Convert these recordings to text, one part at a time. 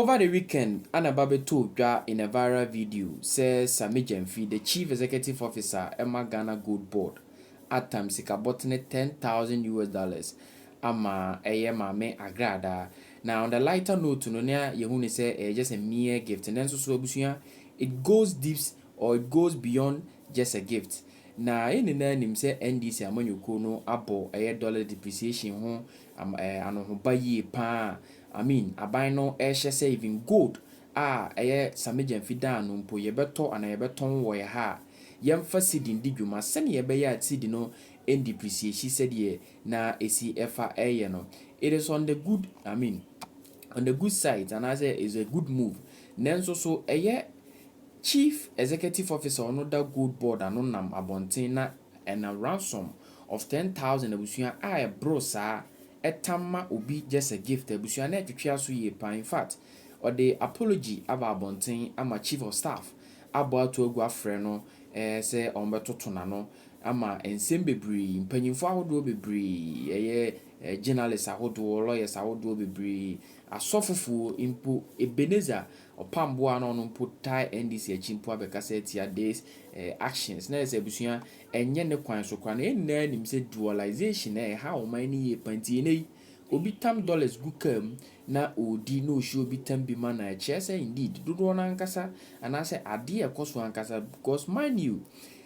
Over the weekend, Anababe told in a viral video says Sammy, the chief executive officer, Emma Ghana Gold Board, at times he bought $10,000 ama me agrada. Now on the lighter note, no near Yehuni say just a mere gift, and then so it goes deep or it goes beyond just a gift. Now in the name say NDC among you kono abo $1 depreciation home ano buy ye pa. I mean, I buy no air saving gold. Sammy Fidan no po ye beto and ye beton wo ye ha. Yam fasidin diguma send ye be ya ti no en depreciation said ye na esi efa no. It is on the good, I mean, on the good side, and I say is a good move. Nenso so chief executive officer on that good board and on nam abontina and a ransom of 10,000 abusuya bro sa etama obi just a gift abusuya na twetwa so ye pa. In fact, or the apology aba abontin ama chief of staff abo to agua frɛ no say ombeto tona no ama ensem bebree mpanyimfo ahodo bebree journalists ahodo lawyers ahodo bebree asofofo impo Ebenezer opamboa no mpo tie NDC achimpo abekasa etia days actions na ese busuya enye ne kwan so kwan na nim se dualization ha o man ni ye panti nei obi tam dollars gukam na odi no show obi tam bi man na chese indeed dodo na ankasa anase ade ekoso ankasa because mind you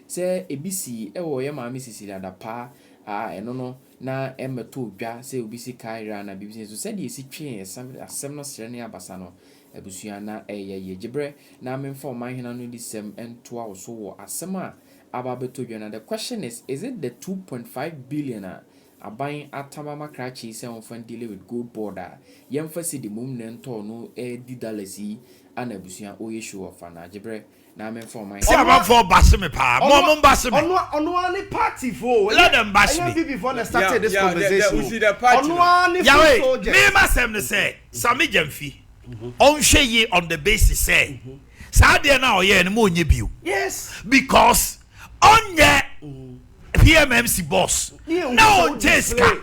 say ebisi ewo ye maami sisi da pa eno no na emeto dwa say obisi kaira na bibisi so said yesi twen asem no sere ne abasa no abusua na ye gibre na memfo man hena no disem ento a so wo asem a ababeto dwa na. The question is it the 2.5 billion aban atamama krachi say on fan deal with gold border yemfasi the mum nento no $10 and abusua oye show of na gibre na memfo man say about for bash me pa mom bash me ono any party for let them bash me before they started this conversation we see the party me masem ne say Sammy Jamfi on shey on the basis say sa de na oye ne mo nye bio yes because onye PMMC boss no Jessica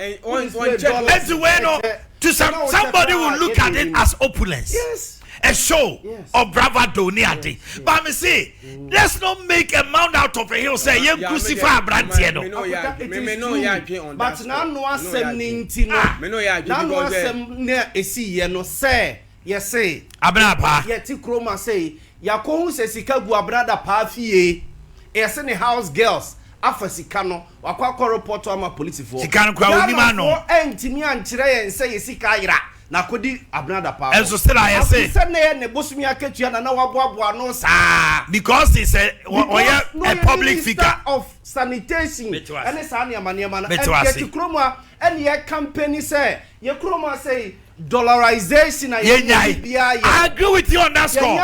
to somebody will look at it as opulence. Yes. A show of bravado near. But me say, let's not make a mound out of a hill. Say, you crucify Brantiano. But now no asem nintino. Now no asem near a sea, no say. Yes, say. Abrapa. Yet Kroma say, Yakon says Sikagu Abrada Pafie. Esene house girls. Afasikano, wakwa report to ama police for. Sikano kwa mano. Entimi anchire and say Sikaira. Na kodi Abrada pa. And so still I say. Ne bosumi aketua na waboaboa no sa. Because he said a public figure of sanitation. And it's any amaniama. And yet Kroma and ye company say ye Kroma say dollarization. I agree with you on that score.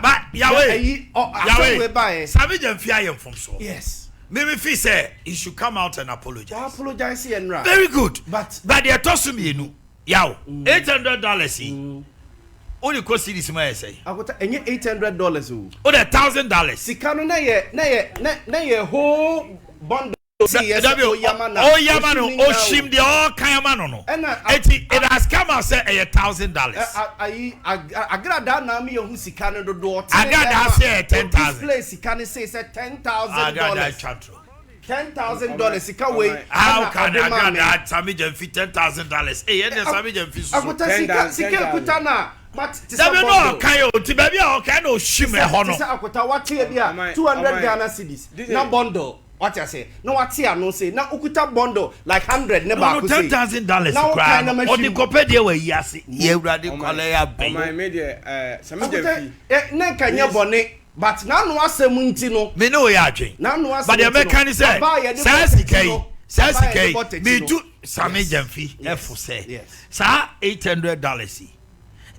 But Yahweh, Sammy Jamfi from so. Yes. Maybe if he say he should come out and apologize. Apologize and very good. But they are tossing me no. Yow, $800. Only cost this my say. I got any $800. Oh, $1,000. Sikano na ye whole bundle. Oh Yamano, oh shim the all Kayamano no. It has come out say $1,000. I got that now me who Sikano do door. I got that say 10,000. Sikano say $10,000. I got that chantro. $10,000. How can I get that Sammy Jamfi $10,000? Hey, yes, Sammy Jamfi. I got Sika Kutana. But no, Kayo, Tibabia, can no shimmer honor. I got what 200 Ghana cedis. Now bundle. What I say? No, what I no say. Now ukuta bundle like 100 never. No, $10,000. Now kind of machine. On the Copedia way, yes. Yeah, ready. My media, Sammy Jamfi. Ne kanya bone. But now no asem no. Me know ya dwen. But the American say, Sassy me do Sammy Jamfi F say. Yes. Sa $800.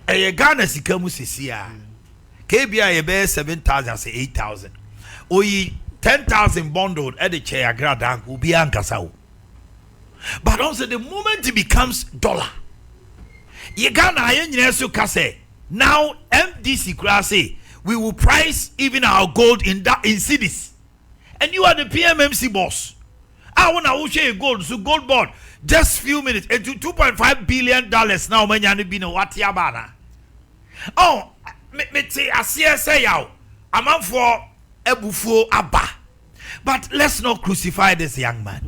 E Ghana sika mu sisia. KBI ye be 7,000 say 8,000. Oyi 10,000 bundled at the chair grada will be ankasa. But also the moment it becomes dollar. Ye Ghana yen so kase. Now MDC kra say we will price even our gold in cities. And you are the PMMC boss. I want to share gold. So gold board, just few minutes. Into $2.5 billion now. When you be no what yabana. Oh, me say asie say yaw. Amanfo ebufuo aba. But let's not crucify this young man.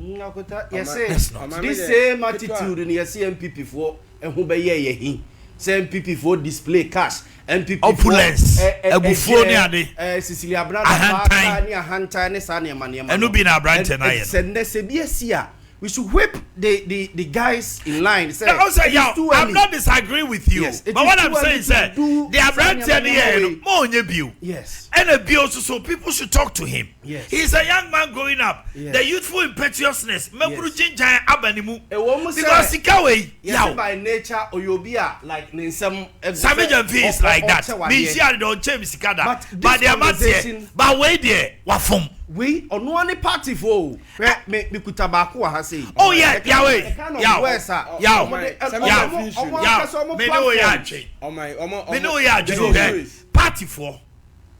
Yes, this same attitude in your MPP for and who be ye same MPP for display cash MPP opulence ebufuo ni ade Cecilia Brother ni ahanta ne sa ne manema enu bi na branch na ye se bi asia we should whip the guys in line. Say, I'm not disagreeing with you. Yes, but what I'm saying is that they are branching here more on your view. Yes. And a view also, so people should talk to him. Yes. He's a young man growing up. Yes. The youthful impetuousness. Because yes, by nature or you'll be like some Sammy is like that. Me share don't change Sikada. But they are not but wait there. What from? We on one party for me kutabaku ha say. Oh yeah, Yahweh. Me know ya dwe. Me know ya dwe. Party for.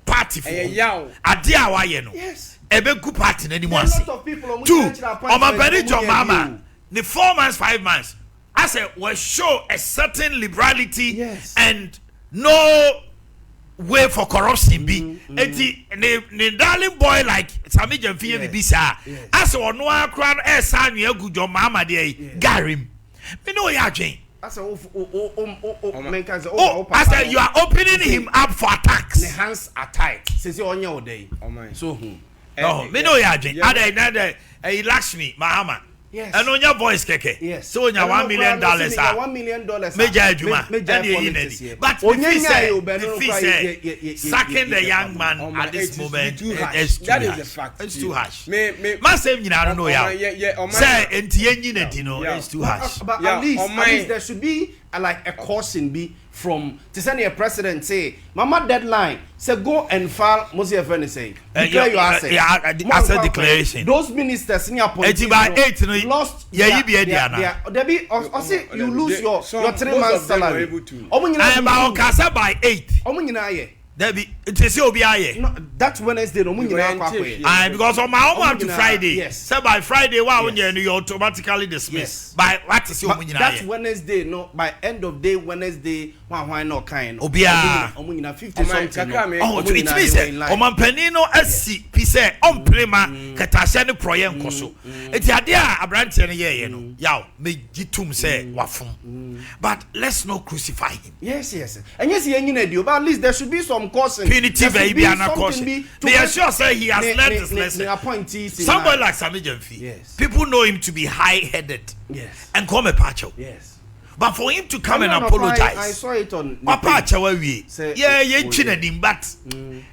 Ade a wa ye no. Yes. Ebe gu party na ni mo ase. Two. Omanhene John Mahama. The 4 months, 5 months. I said will show a certain liberality and no way for corruption be the darling boy like Sammy Jamfi be sa as or no akra e sa nwa gu John Mahama dey garim me know ya dwen I said you are opening him up for attacks. The hands are tight since you on your day so me know ya dwen ada Lakshmi Mahama. Yes. And on your voice, Keke. Yes. So on your $1 million, $1 million. Major Juma. But if he said, sacking the young man at this moment, it's too harsh. Massive, I don't know. Say, and it's too harsh. But at least there should be like a caution be from to send a president say mama deadline say go and file Moses Fene say declare your assets as a declaration those ministers in your appointees lost you lose your 3 months salary by 8 that Wednesday no because on my own to Friday so by Friday you automatically dismissed by what is your that Wednesday no by end of day Wednesday why not kind obia 50 something it means Omanhene no asi pise prema katasha ne proye nkoso eti ade a abrante ne ye no yaw me gitum say wafom but let's not crucify him. Yes and yes but at least there should be some caution. Punitive baby and a caution. They are sure say he has learned his lesson. Somebody like Sammy Jamfi, people know him to be high-headed and come a pacho. Yes. But for him to come and apologize, I saw it on but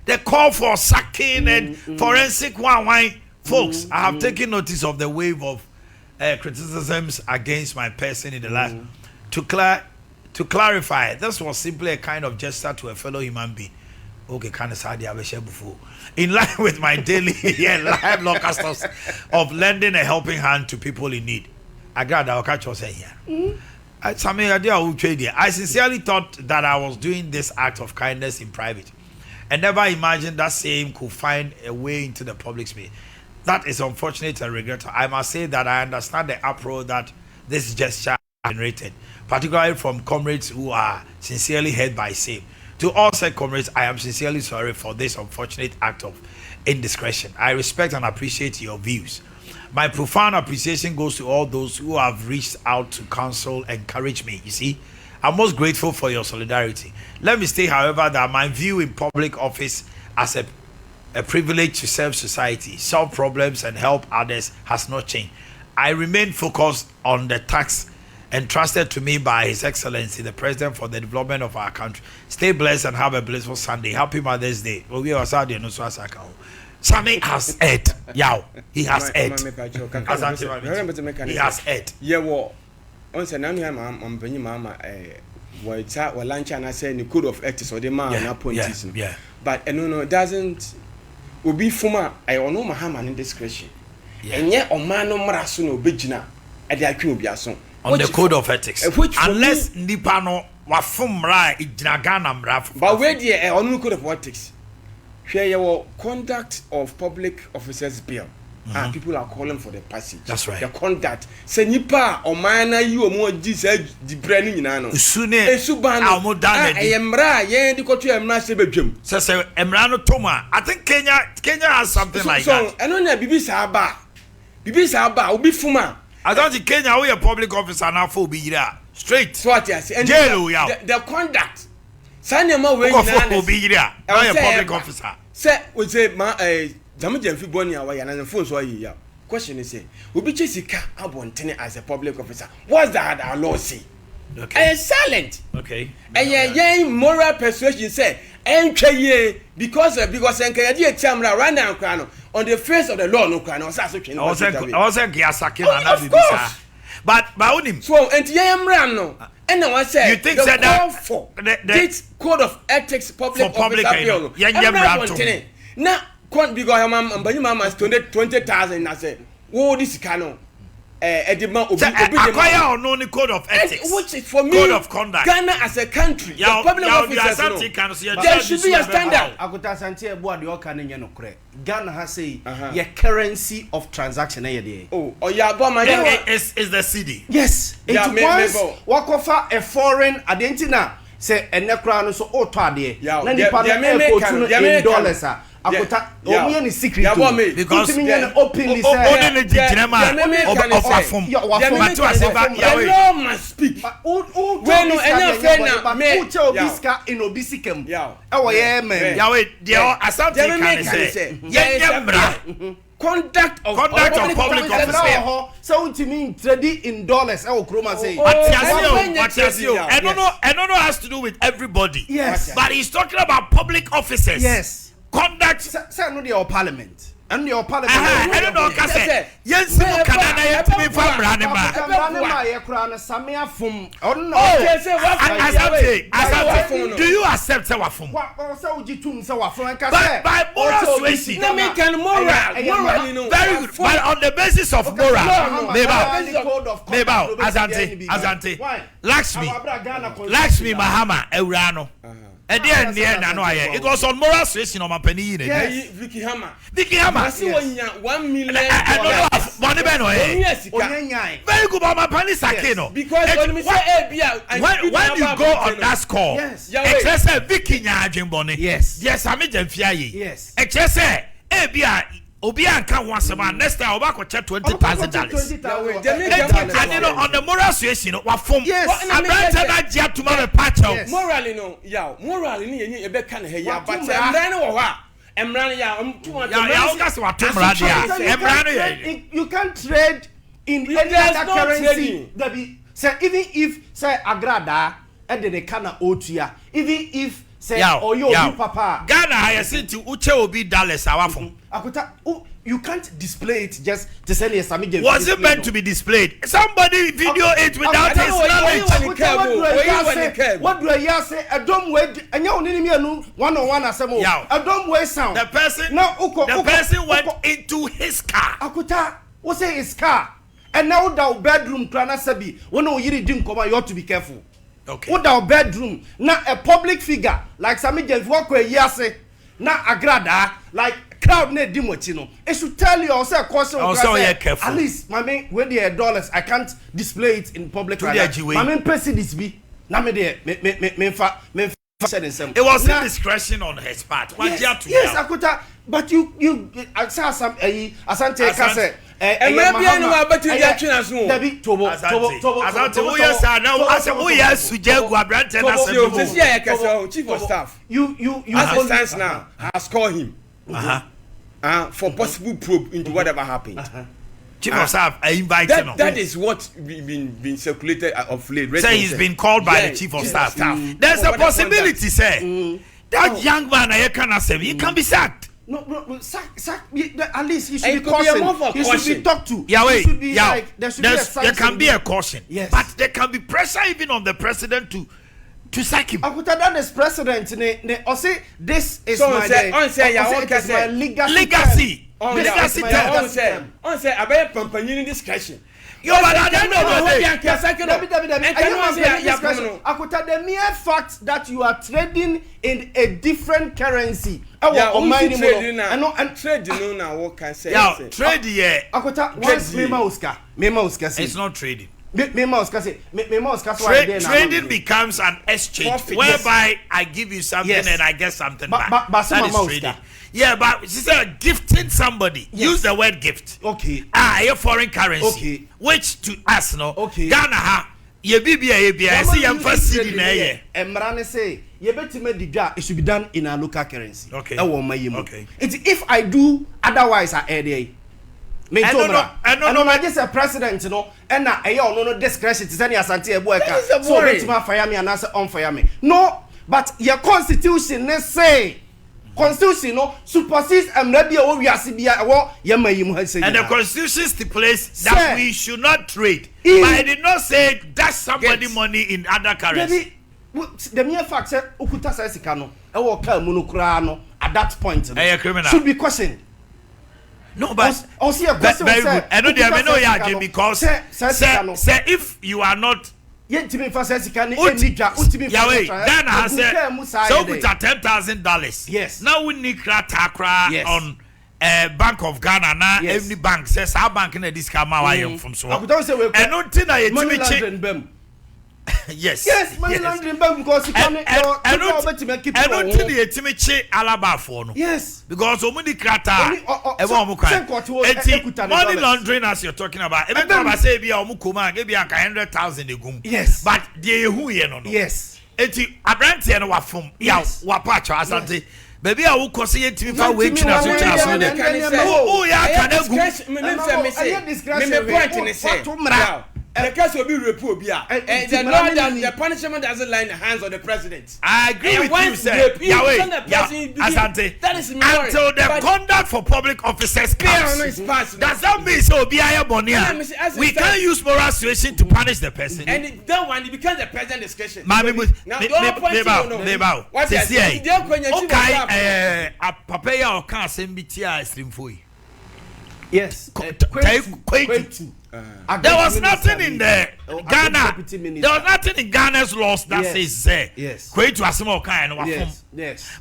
the call for sacking and forensic folks, I have taken notice of the wave of criticisms against my person in the last to clarify, this was simply a kind of gesture to a fellow human being. Okay, kind of sad before. In line with my daily live law customs of lending a helping hand to people in need. I got that catch was here. I sincerely thought that I was doing this act of kindness in private and never imagined that same could find a way into the public space. That is unfortunate and regrettable. I must say that I understand the uproar that this gesture generated, particularly from comrades who are sincerely hurt by same. To all said comrades, I am sincerely sorry for this unfortunate act of indiscretion. I respect and appreciate your views. My profound appreciation goes to all those who have reached out to counsel and encourage me. You see, I'm most grateful for your solidarity. Let me state, however, that my view in public office as a privilege to serve society, solve problems and help others has not changed. I remain focused on the task entrusted to me by His Excellency, the President, for the development of our country. Stay blessed and have a blissful Sunday. Happy Mother's Day. Sammy has ate. He has ate. He has ate. Yeah, well, once an I'm bringing Mama or lunch and I say in the code of ethics or the man appointees. But no, it doesn't will be former. I don't know Mahama indiscretion. And yet, on man no marasuno bejina at the Akubiason. On the code of ethics, unless Nipano was from right, but where the on code of ethics, share your conduct of public officers bill. and people are calling for the passage. That's right. The conduct. Say nipa Omanhene you omo di say di brand nyina no. Sune. Esuban no. Emra ye di koto emra se bedwam. Say emra no toma. I think Kenya has something like that. So eno na bibi sa ba. Bibi sa ba obi fuma. I don't think Kenya we a public officer now for be here. Straight. So what you say? Jail the conduct. Sanema we nyina be here. Now a public officer. Say we say ma Sammy Jemfi boni awaya na phone so ayi ya. Question is say obi che sika abontene as a public officer. What's that our law say? Okay. Silent. Okay. And moral persuasion say entwe because enkayadi etamra right now krano on the face of the law no krano say so twin. I was Giasaki na be bisa. But onim. So enti yemra no. And now I say you think that this code of ethics public officer bill. Now because Mahama is 20,000 I say oh this cano edema acquire or no code of ethics which is for me code of conduct Ghana as a country the public officers there should be a standard akuta santie ebo ade oka ne nye no kore Ghana has say your currency of transaction na ye ya bo man is the CD yes it was wakofa a foreign identity say enekra no so oto ade na nipa na e ko in dollars akuta omo ni secret because openly say only the general of afom but to aseba yawe must speak when no any fair na me uche obiska in obisikem e wo ye men yawe there asante can say yemra conduct of public officer so untimi trade in dollars e wo kroma say Matiasio I don't know has to do with everybody yes but he's talking about public officers yes conduct say no your parliament and your parliament I don't know ka say yensi mu kanana yetimi fa branema ye kra na Sammy afum do you accept say wafum say ujitum say wafum ka say by moral suasion na me can moral very good but on the basis of moral meba azante Lakshmi Mahama ewura and then na no aye it was on moral suasion on mapani yes Vicky Hammer see $1 million money be no very good mama pani sake no because when you go on that score excess Vicky nya adwenbone yes Sammy Jemfi aye yes excess obi anka ho asema next time oba koche $20,000 and you know on the moral suasion wafom abranta na gia tuma be patch morally no morally ni yenye ebe kan he ya but emran wo ho a emran ya you can't trade in any other currency that be say even if say agrada e de kana otua even if say oyo obi papa Ghana higher city uche obi dollars awafom akuta you can't display it just to send a Sammy Jemfi. Was it meant to be displayed? Somebody video it without his knowledge. What do I say? A dumb way and you only me one-on-one asemo. A dumb way sound. The person went into his car. Akuta, what say his car? And now that bedroom plana sabi when you didn't come you ought to be careful. Okay. What that bedroom now a public figure like Sammy Jemfi walk where yase na agrada like crowd ne dimotino it should tell you also caution careful. At least my man when the dollars I can't display it in public my man person this be na me there me said in some it was indiscretion on his part yes akuta but you say some asante ka say maybe no about you dey twin as no David tobo asante we yes now as we yes suje guabrante na say this year kese chief of staff you stands now has called him for possible probe into whatever happened. Chief of staff I invite him. That is what been circulated of late. Say he's been called by the chief of staff. There's a possibility, say that young man I can say he can be sacked. No, sack. At least he should be cautioned. He should be talked to. There can be a caution. Yes. But there can be pressure even on the president to to sack him. Akuta that is president ne or say this is so my legacy. On say about pampanyini discretion. Yo, but I don't know. Akuta the mere fact that you are trading in a different currency. Trading now what can say? Yeah, trade yeah. Akuta once Mema Oscar say it's not trading. Trading becomes an exchange whereby I give you something and I get something back. That is trading. Yeah, but she said gifting somebody. Yes. Use the word gift. Okay. A foreign currency. Okay. Which to us, no. Okay. Ghana ha. Ye bibia. See your first city na ye. Emrane say ye betime diga it should be done in a local currency. Okay. Okay. If I do otherwise I add me no just a president no and na no discretion to send asante ebueka so betima fire me and answer on fire me no but your constitution say constitution no supersedes emrabia wo wiase bia wo yemayim ha say and the constitution stipulates that we should not trade but I did not say dash somebody money in other currency. The mere fact say ukuta say sika no e wo ka mu no kura no at that point should be questioned. No, but very good. I know they may know ya because say if you are not Yentimi fa say sika ni enija utimi fa then I say so put $10,000. Yes. Now we need kratakra on Bank of Ghana na every bank says our bank na this come out from so. And no thing na yetimi yes money laundering because you can alaba for no yes because omudi krata money laundering as you're talking about even if say be omukoma give you 100,000 egum yes but dey hu ye no yes enti abrante no wafom ya wapacho asante baby a wo kose yetimi fa we twina so twina so de ya kanegu me point ni say the case will be report the punishment doesn't lie in the hands of the president. I agree with you, sir. Asante. That is until the conduct for public officers comes. Does that mean so be we can't use moral suasion to punish the person? And then when it becomes the president discretion. Mami, what is it? Okay, papaya or can send me stream for you. Yes. There was nothing in the Ghana. There was nothing in Ghana's laws that says there. Yes. Create to a small kind of yes.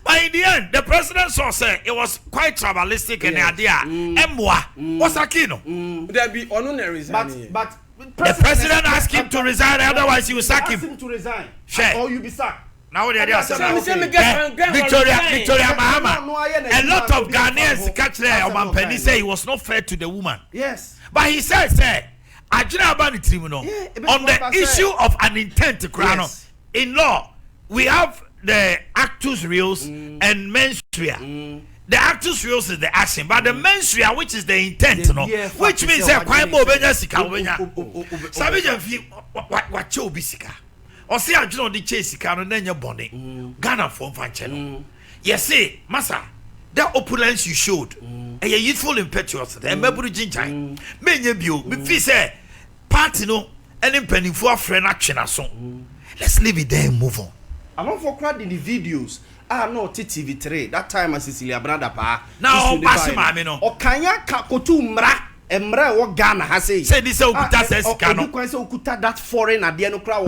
But in the end, the president saw say it was quite tribalistic and the idea. Emwa was Akino. There be honoraries. But the president asked him to resign, otherwise he will sack him. Ask him to resign. Share. Or you be sacked. Now the idea Victoria Mahama. A lot of Ghanaians catch there. Omanhene say he was not fair to the woman. Yes. But he said, on the issue of an intent to crown in law, we have the actus reus and mens rea. The actus reus is the action, but the mens rea, which is the intent, which means that quite more sika. What you be sika? Or say I don't the chase sika and then your bonnet. Ghana from Fancheno. Yes, say, Massa. That opulence you showed, a youthful impetuosity, and Maburu Jinjai, many of you, if say, party no, and penny for a friend action or so. Let's leave it there and move on. I'm not for crowd in the videos. No TV3. That time as Cecilia Brother Pa. Now, Bassimano, or Kanya Kakotu Mra, and Mra or Ghana has say this Okuta says, Kano, Okuta that foreign at the end of crowd.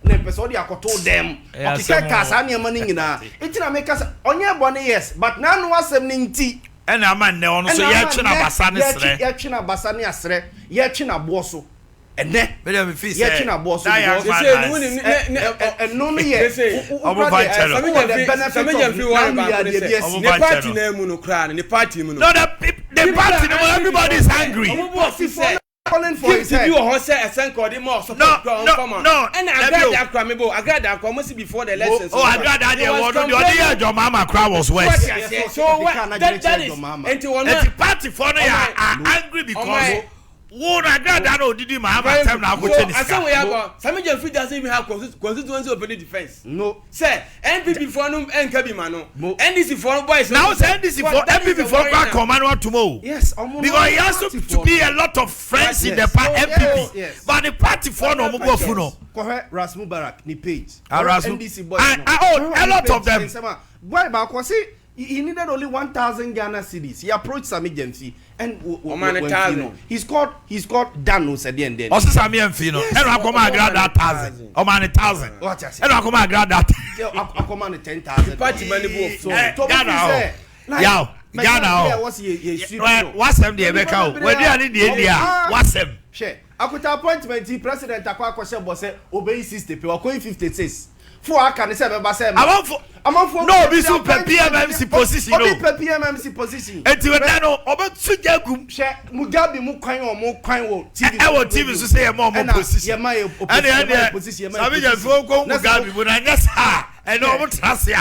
Nepesodi akoto them okike kasa na money nyina etina make us onye bone yes but na no asem ni nti e na man ne ono so ye twe na basa ne sre ye twe na basa ne asre ye twe na bo so ene me dem fi say ye twe na bo so no no ye omo ba chelo the party na mu no kra ne party mu no the party no everybody is angry calling for it. You or say a sen called him off. No. And I got that almost before the lessons. Oh, I got that. Your mama crowd was worse. So what? That is. And the party for they are angry because. Who I got that? Oh, did you Mahama time now? I said we have Sammy Jeffrey doesn't even have constituency open defense. No, sir. NPP for no NKB mano. NDC for boys. Now NDC for NPP for command tomorrow. Yes, because he has to be a lot of friends in the NPP. But the party party for no mo go funo. Correct Rmbbishes ni page. NDC boys. I a lot of them. Why ba ko say he needed only 1,000 Ghana cedis. He approached Sammy Jemfi and he's called Danos at the end then. Also Sammy Jemfi no. And I come and grab that 1,000. Omanhene 1,000. What I say? And I come and grab that. I come and 10,000. Party money go so. Ghana. Yow. Ghana. What's them the America? Where they are in the India. What's them? Share. Akuta appointment president akwa kwese bo say obey 60 pe o coin 56. For aka ne say member say among for no be so PMMC position no. Obi PMMC position. Enti we dan no obetu jagum. Share Mugabe mu kwan wo TV. E wo TV so say more position. E ma e position. Sabi je fo ko Mugabe bu na nya sa. E no mo trase